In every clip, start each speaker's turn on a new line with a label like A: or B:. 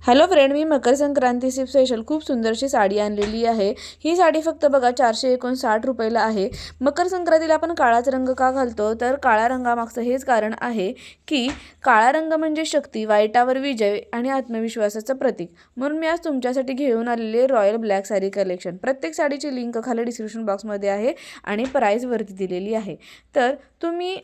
A: Hello friend, मी Makar Sankranti special खूप सुंदरशी साडी आणलेली आहे। ही साडी फक्त बघा 459 रुपयाला आहे। मकर संक्रांतीला आपण काळाच रंग का घालतो, तर काळा रंगामागचं हेच कारण आहे की काळा रंग म्हणजे शक्ती, वाईटावर विजय आणि आत्मविश्वासाचं प्रतीक। म्हणून मी आज तुमच्यासाठी घेऊन आलेले रॉयल ब्लॅक साडी कलेक्शन। प्रत्येक साडीची लिंक खाली डिस्क्रिप्शन बॉक्समध्ये आहे आणि प्राइस वरती दिलेली आहे। तर तुम्ही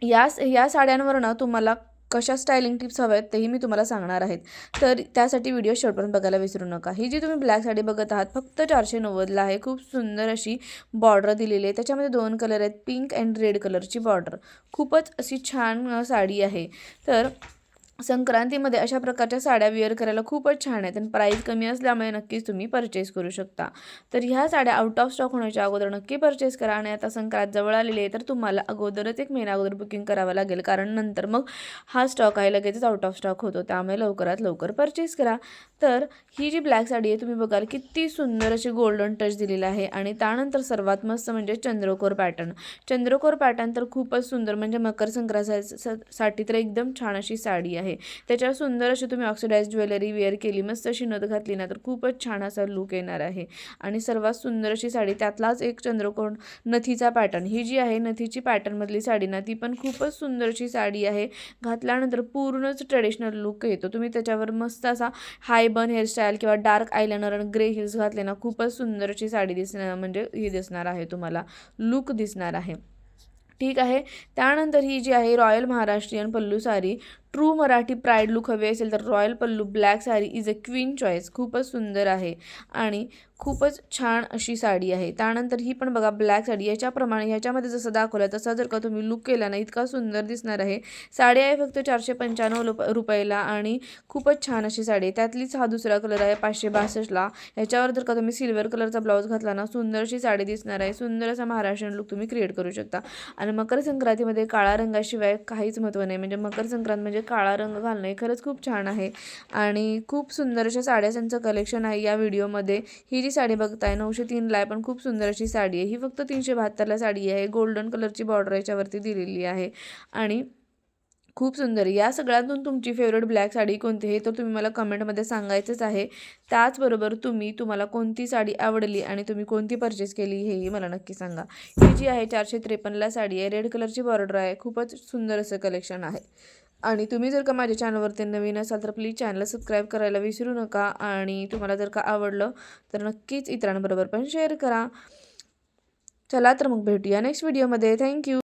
A: या साड्यांवरनं तुम्हाला कशा स्टायलिंग टिप्स हव्यात तेही मी तुम्हाला सांगणार आहेत। तर त्यासाठी व्हिडिओ शेवटपर्यंत बघायला विसरू नका। ही जी तुम्ही ब्लॅक साडी बघत आहात फक्त 490ला आहे। खूप सुंदर अशी बॉर्डर दिलेली आहे। त्याच्यामध्ये दोन कलर आहेत, पिंक अँड रेड कलरची बॉर्डर। खूपच अशी छान साडी आहे। तर संक्रांतीमध्ये अशा प्रकारच्या साड्या वेअर करायला खूपच छान आहेत आणि प्राईस कमी असल्यामुळे नक्कीच तुम्ही परचेस करू शकता। तर ह्या साड्या आउट ऑफ स्टॉक होण्याच्या अगोदर नक्की परचेस करा। आणि आता संक्रांत जवळ आलेली आहे तर तुम्हाला अगोदरच 1 महिना अगोदर बुकिंग करावं लागेल, कारण नंतर मग हा स्टॉक आहे लगेचच आउट ऑफ स्टॉक होतो। त्यामुळे लवकरात लवकर परचेस करा। तर ही जी ब्लॅक साडी आहे तुम्ही बघाल किती सुंदर अशी गोल्डन टच दिलेला आहे। आणि त्यानंतर सर्वात मस्त म्हणजे चंद्रकोर पॅटर्न। चंद्रकोर पॅटर्न तर खूपच सुंदर, म्हणजे मकर संक्रांतीसाठी तर एकदम छान अशी साडी आहे। त्याच्यावर सुंदर अशी तुम्ही ऑक्सिडाइज ज्वेलरी वेअर केली, मस्त अशी नथ घातली ना तर खूपच छान असा लुक येणार आहे। आणि सर्वात सुंदर अशी साडी, त्यातलाच एक चंद्रकोर नथीचा पॅटर्न। ही जी आहे नथीची पॅटर्न मधली साडी ना ती पण खूपच सुंदर अशी साडी आहे। घातल्यानंतर पूर्णच ट्रेडिशनल लुक येतो। तुम्ही त्याच्यावर मस्त असा हाय बन हेअरस्टाईल किंवा डार्क आयलाइनर आणि ग्रे हिल्स घातले ना खूपच सुंदर अशी साडी दिसणार, म्हणजे ही दिसणार आहे, तुम्हाला लुक दिसणार आहे। ठीक आहे। त्यानंतर ही जी आहे royal Maharashtrian pallu sari, true Marathi pride look हवे असेल तर royal pallu black sari is a queen choice. खूपच सुंदर आहे आणि खूपच छान अशी साडी आहे। त्यानंतर ही पण बघा ब्लॅक साडी, याच्याप्रमाणे ह्याच्यामध्ये जसं दाखवलं तसा जर का तुम्ही लुक केला ना इतका सुंदर दिसणार आहे। साडी आहे फक्त 495 रुपयाला आणि खूपच छान अशी साडी आहे। त्यातलीच हा दुसरा कलर आहे 562ला। ह्याच्यावर जर का तुम्ही सिल्वर कलरचा ब्लाऊज घातला ना सुंदर अशी साडी दिसणार आहे। सुंदर असा महाराष्ट्रीयन लुक तुम्ही क्रिएट करू शकता। आणि मकर संक्रांतीमध्ये काळा रंगाशिवाय काहीच महत्त्व नाही, म्हणजे मकर संक्रांत म्हणजे काळा रंग घालणं हे खरंच खूप छान आहे। आणि खूप सुंदर अशा साड्यांचं कलेक्शन आहे या व्हिडिओमध्ये। ही जी साडी बघताय 903ला आहे, पण खूप सुंदर अशी साडी आहे। ही फक्त 372ला साडी आहे। गोल्डन कलरची बॉर्डर याच्यावरती दिलेली आहे आणि खूप सुंदर। या सगळ्यातून तुमची फेवरेट ब्लॅक साडी कोणती आहे तर तुम्ही मला कमेंटमध्ये सांगायचंच आहे। त्याचबरोबर तुम्हाला कोणती साडी आवडली आणि तुम्ही कोणती परचेस केली हेही मला नक्की सांगा। ही जी आहे 453ला साडी आहे, रेड कलरची बॉर्डर आहे। खूपच सुंदर असं कलेक्शन आहे। आणि तुम्ही जर का माझ्या चॅनलवरती नवीन असाल तर प्लीज चॅनलला सबस्क्राईब करायला विसरू नका। आणि तुम्हाला जर का आवडलं तर नक्कीच इतरांबरोबर पण शेअर करा। चला तर मग भेटूया नेक्स्ट व्हिडिओमध्ये। थँक्यू।